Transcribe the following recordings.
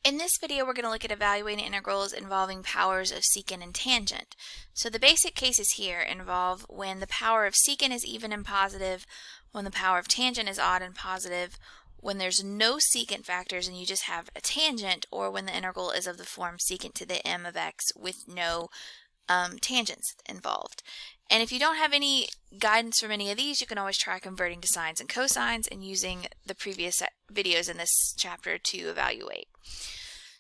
In this video, we're going to look at evaluating integrals involving powers of secant and tangent. So the basic cases here involve when the power of secant is even and positive, when the power of tangent is odd and positive, when there's no secant factors and you just have a tangent, or when the integral is of the form secant to the m of x with no tangents involved. And if you don't have any guidance from any of these, you can always try converting to sines and cosines and using the previous videos in this chapter to evaluate.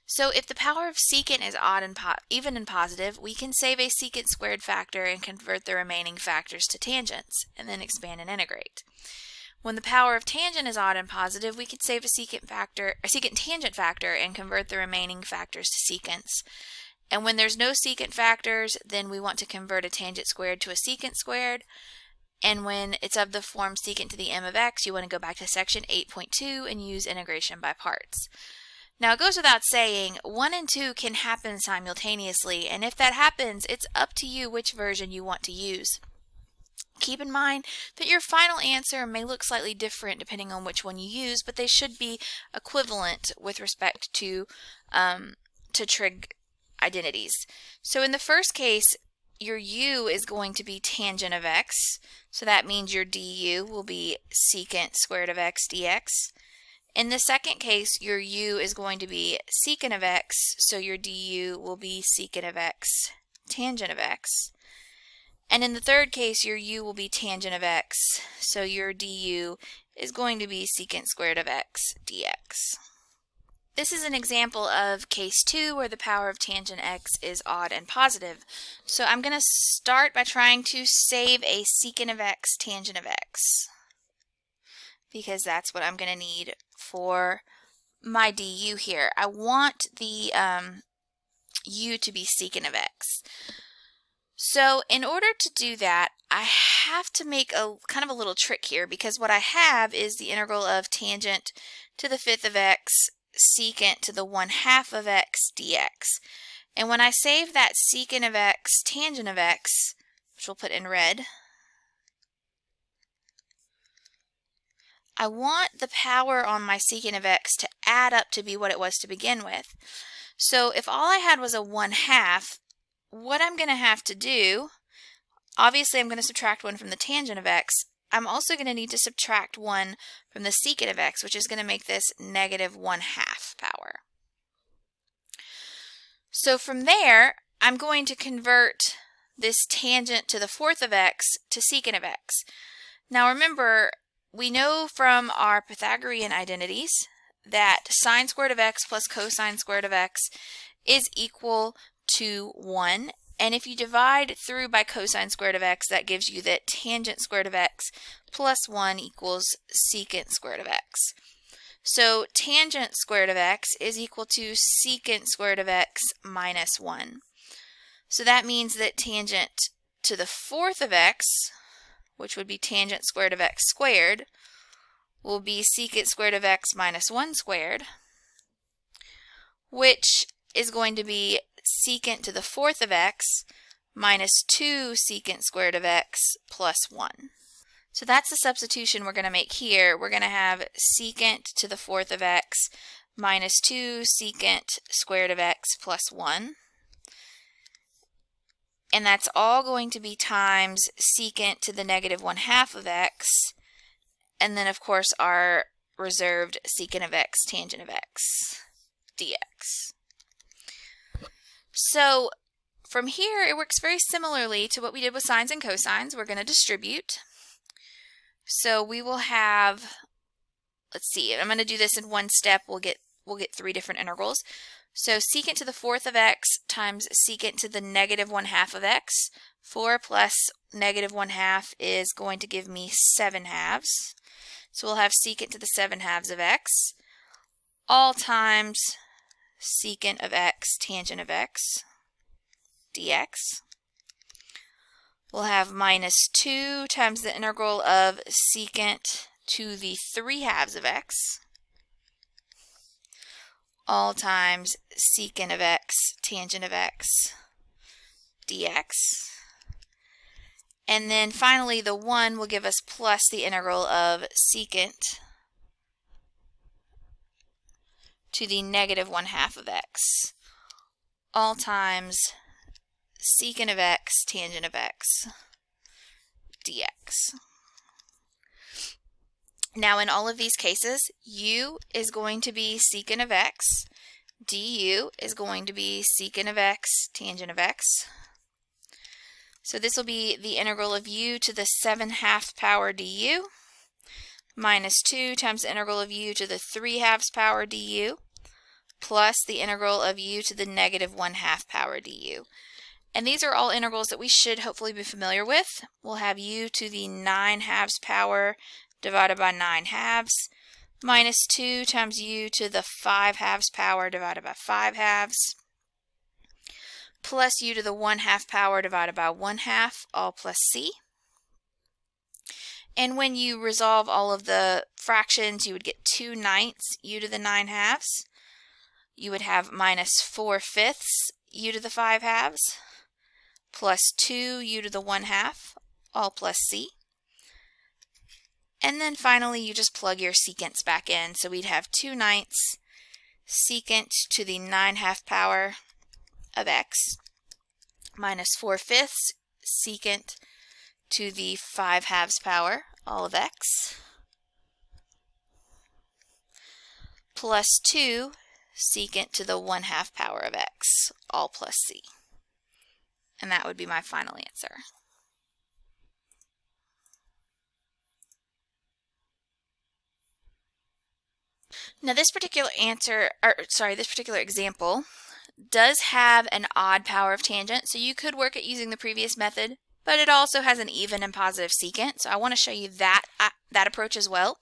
So if the power of secant is odd and even and positive, we can save a secant squared factor and convert the remaining factors to tangents, and then expand and integrate. When the power of tangent is odd and positive, we can save a secant tangent factor and convert the remaining factors to secants. And when there's no secant factors, then we want to convert a tangent squared to a secant squared. And when it's of the form secant to the m of x, you want to go back to section 8.2 and use integration by parts. Now, it goes without saying, 1 and 2 can happen simultaneously, and if that happens, it's up to you which version you want to use. Keep in mind that your final answer may look slightly different depending on which one you use, but they should be equivalent with respect to trig identities. So in the first case, your u is going to be tangent of x, so that means your du will be secant squared of x dx. In the second case, your u is going to be secant of x, so your du will be secant of x tangent of x. And in the third case, your u will be tangent of x, so your du is going to be secant squared of x dx. This is an example of case 2 where the power of tangent x is odd and positive. So I'm going to start by trying to save a secant of x tangent of x, because that's what I'm going to need for my du here. I want the u to be secant of x. So in order to do that, I have to make a kind of a little trick here, because what I have is the integral of tangent to the fifth of x secant to the 1/2 of x dx. And when I save that secant of x tangent of x, which we'll put in red, I want the power on my secant of x to add up to be what it was to begin with. So if all I had was a 1/2, what I'm going to have to do, obviously I'm going to subtract 1 from the tangent of x. I'm also going to need to subtract 1 from the secant of x, which is going to make this negative 1/2 power. So from there, I'm going to convert this tangent to the fourth of x to secant of x. Now remember, we know from our Pythagorean identities that sine squared of x plus cosine squared of x is equal to 1. And if you divide through by cosine squared of x, that gives you that tangent squared of x plus 1 equals secant squared of x. So tangent squared of x is equal to secant squared of x minus 1. So that means that tangent to the fourth of x, which would be tangent squared of x squared, will be secant squared of x minus 1 squared, which is going to be secant to the fourth of x minus 2 secant squared of x plus 1. So that's the substitution we're going to make here. We're going to have secant to the fourth of x minus 2 secant squared of x plus 1. And that's all going to be times secant to the negative 1/2 of x, and then of course our reserved secant of x tangent of x dx. So from here, it works very similarly to what we did with sines and cosines. We're going to distribute. So we will have, let's see, I'm going to do this in one step. We'll get 3 different integrals. So secant to the fourth of x times secant to the negative 1/2 of x. 4 plus negative 1/2 is going to give me 7/2. So we'll have secant to the 7/2 of x, all times secant of x tangent of x dx. We'll have minus 2 times the integral of secant to the 3/2 of x, all times secant of x tangent of x dx. And then finally the 1 will give us plus the integral of secant to the negative 1/2 of x, all times secant of x, tangent of x, dx. Now in all of these cases, u is going to be secant of x, du is going to be secant of x, tangent of x. So this will be the integral of u to the 7/2 power du minus 2 times the integral of u to the 3/2 power du plus the integral of u to the negative 1/2 power du. And these are all integrals that we should hopefully be familiar with. We'll have u to the 9/2 power divided by 9/2 minus 2 times u to the 5/2 power divided by 5/2 plus u to the 1/2 power divided by 1/2, all plus c. And when you resolve all of the fractions, you would get 2/9 u to the 9/2. You would have minus 4/5 u to the 5/2 plus 2 u to the 1/2, all plus c. And then finally, you just plug your secants back in. So we'd have 2/9 secant to the 9/2 power of x minus 4/5 secant to the 5/2 power, all of x, plus 2 secant to the 1/2 power of x, all plus c. And that would be my final answer. Now this particular example does have an odd power of tangent, so you could work it using the previous method, but it also has an even and positive secant, so I want to show you that approach as well.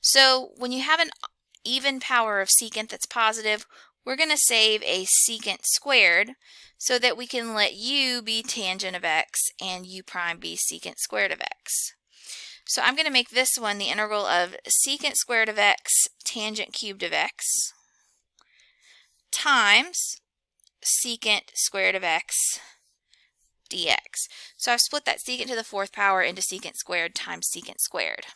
So when you have an even power of secant that's positive, we're going to save a secant squared so that we can let u be tangent of x and u prime be secant squared of x. So I'm going to make this one the integral of secant squared of x tangent cubed of x times secant squared of x dx. So I've split that secant to the 4th power into secant squared times secant squared.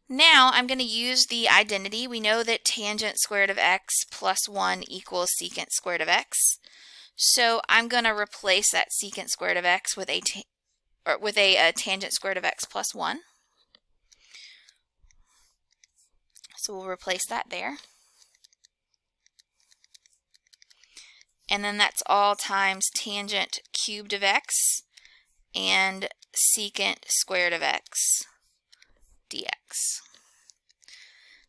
Now I'm going to use the identity. We know that tangent squared of x plus 1 equals secant squared of x. So I'm going to replace that secant squared of x with a tangent squared of x plus 1. So we'll replace that there. And then that's all times tangent cubed of x and secant squared of x dx.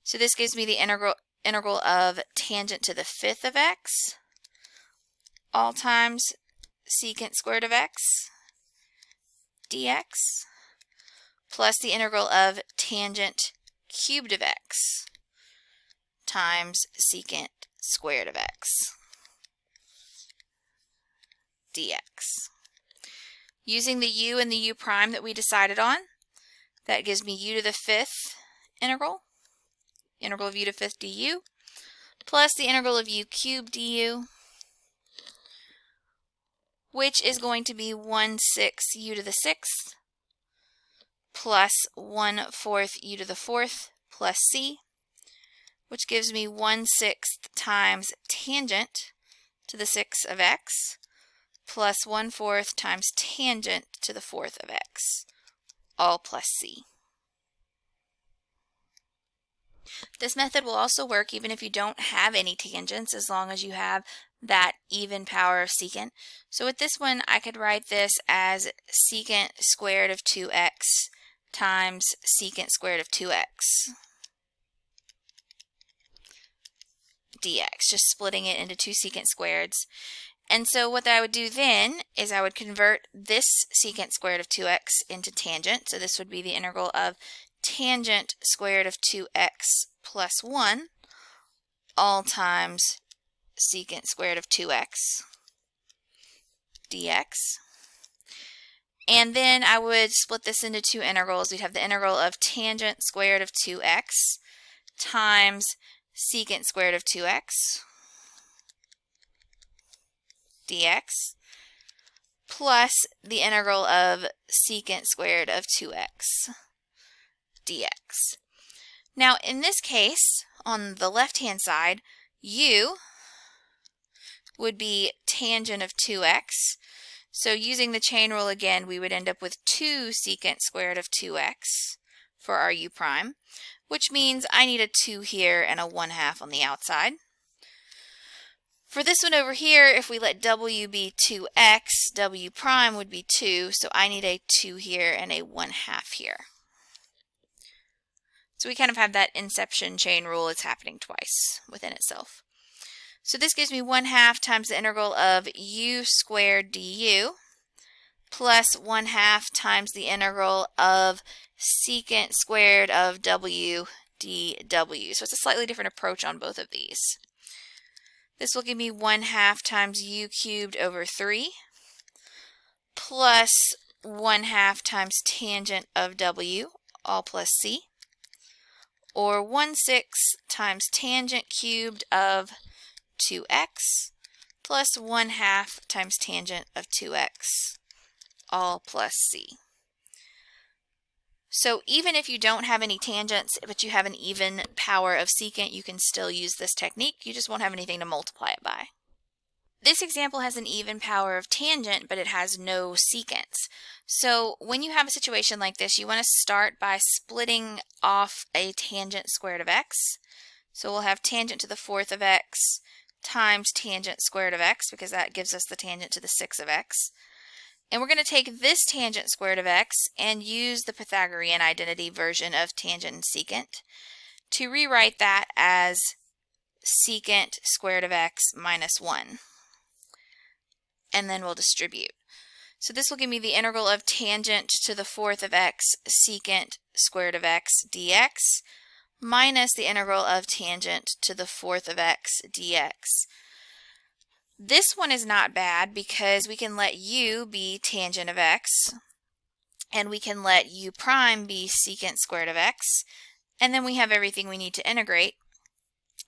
So this gives me the integral of tangent to the 5th of x, all times secant squared of x dx, plus the integral of tangent cubed of x times secant squared of x dx. Using the u and the u prime that we decided on, that gives me u to the 5th integral of u to 5th du, plus the integral of u cubed du, which is going to be 1/6 u to the 6th, plus 1/4 u to the 4th, plus c, which gives me 1/6 times tangent to the 6th of x, plus 1/4 times tangent to the 4th of x, all plus c. This method will also work even if you don't have any tangents, as long as you have that even power of secant. So with this one, I could write this as secant squared of 2x times secant squared of 2x dx, just splitting it into two secant squareds. And so what I would do then is I would convert this secant squared of 2x into tangent. So this would be the integral of tangent squared of 2x plus 1, all times secant squared of 2x dx. And then I would split this into two integrals. We'd have the integral of tangent squared of 2x times secant squared of 2x dx, plus the integral of secant squared of 2x dx. Now in this case, on the left-hand side, u would be tangent of 2x. So using the chain rule again, we would end up with 2 secant squared of 2x for our u prime, which means I need a 2 here and a 1/2 on the outside. For this one over here, if we let w be 2x, w prime would be 2, so I need a 2 here and a 1/2 here. So we kind of have that inception chain rule. It's happening twice within itself. So this gives me 1/2 times the integral of u squared du plus 1/2 times the integral of secant squared of w dw. So it's a slightly different approach on both of these. This will give me 1/2 times u cubed over 3 plus 1/2 times tangent of w, all plus c, or 1/6 times tangent cubed of 2x plus 1/2 times tangent of 2x, all plus c. So even if you don't have any tangents, but you have an even power of secant, you can still use this technique. You just won't have anything to multiply it by. This example has an even power of tangent, but it has no secants. So when you have a situation like this, you want to start by splitting off a tangent squared of x. So we'll have tangent to the 4th of x times tangent squared of x, because that gives us the tangent to the 6 of x. And we're going to take this tangent squared of x and use the Pythagorean identity version of tangent and secant to rewrite that as secant squared of x minus 1. And then we'll distribute. So this will give me the integral of tangent to the 4th of x secant squared of x dx minus the integral of tangent to the 4th of x dx. This one is not bad because we can let u be tangent of x, and we can let u prime be secant squared of x, and then we have everything we need to integrate.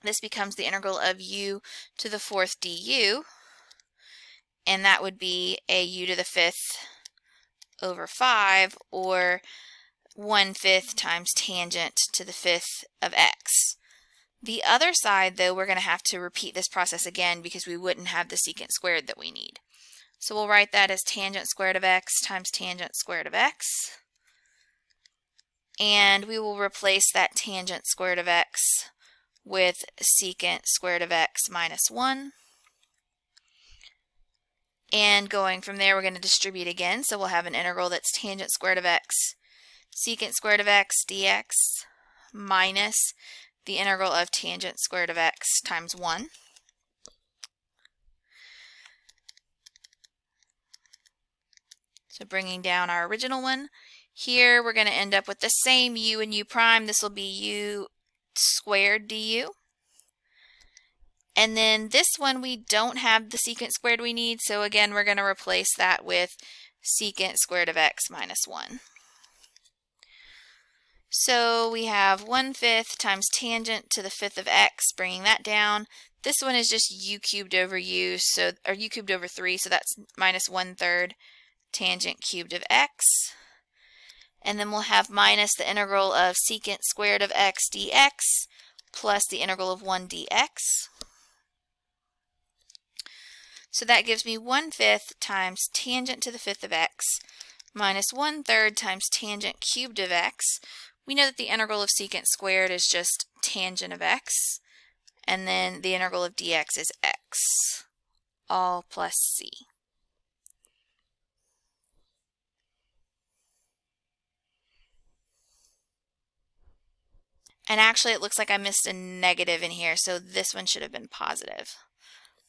This becomes the integral of u to the 4th du, and that would be a u to the 5th over 5, or 1/5 times tangent to the 5th of x. The other side, though, we're going to have to repeat this process again because we wouldn't have the secant squared that we need. So we'll write that as tangent squared of x times tangent squared of x. And we will replace that tangent squared of x with secant squared of x minus 1. And going from there, we're going to distribute again. So we'll have an integral that's tangent squared of x secant squared of x dx minus the integral of tangent squared of x times 1. So bringing down our original one, here we're going to end up with the same u and u prime. This will be u squared du. And then this one, we don't have the secant squared we need, so again we're going to replace that with secant squared of x minus 1. So we have 1/5 times tangent to the 5th of x, bringing that down. This one is just u cubed over u, or u cubed over 3, so that's minus 1/3 tangent cubed of x. And then we'll have minus the integral of secant squared of x dx plus the integral of 1 dx. So that gives me 1/5 times tangent to the 5th of x minus 1/3 times tangent cubed of x. We know that the integral of secant squared is just tangent of x, and then the integral of dx is x, all plus c. And actually it looks like I missed a negative in here, so this one should have been positive.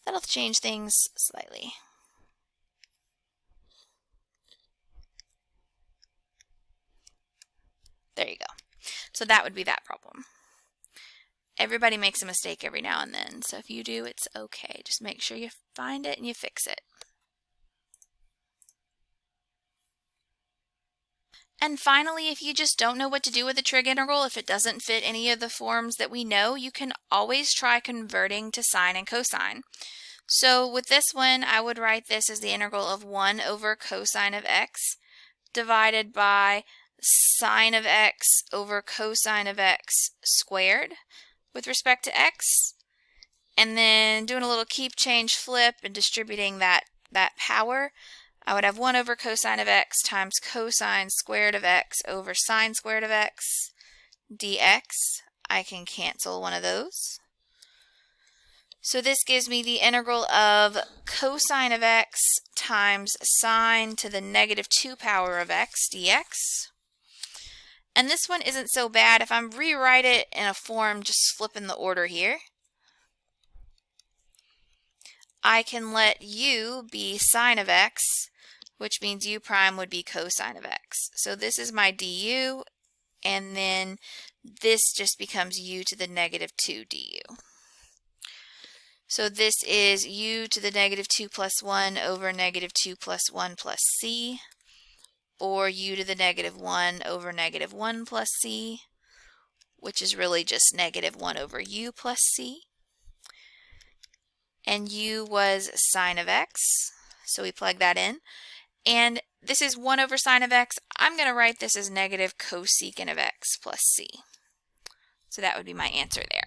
That'll change things slightly. There you go. So that would be that problem. Everybody makes a mistake every now and then, so if you do, it's okay. Just make sure you find it and you fix it. And finally, if you just don't know what to do with a trig integral, if it doesn't fit any of the forms that we know, you can always try converting to sine and cosine. So with this one, I would write this as the integral of 1 over cosine of x divided by sine of x over cosine of x squared with respect to x, and then doing a little keep, change, flip, and distributing that power, I would have 1 over cosine of x times cosine squared of x over sine squared of x dx. I can cancel one of those. So this gives me the integral of cosine of x times sine to the negative 2 power of x dx. And this one isn't so bad. If I rewrite it in a form, just flipping the order here, I can let u be sine of x, which means u prime would be cosine of x. So this is my du, and then this just becomes u to the negative 2 du. So this is u to the negative 2 plus 1 over negative 2 plus 1 plus c, or u to the negative 1 over negative 1 plus c, which is really just negative 1 over u plus c. And u was sine of x, so we plug that in. And this is 1 over sine of x. I'm going to write this as negative cosecant of x plus c. So that would be my answer there.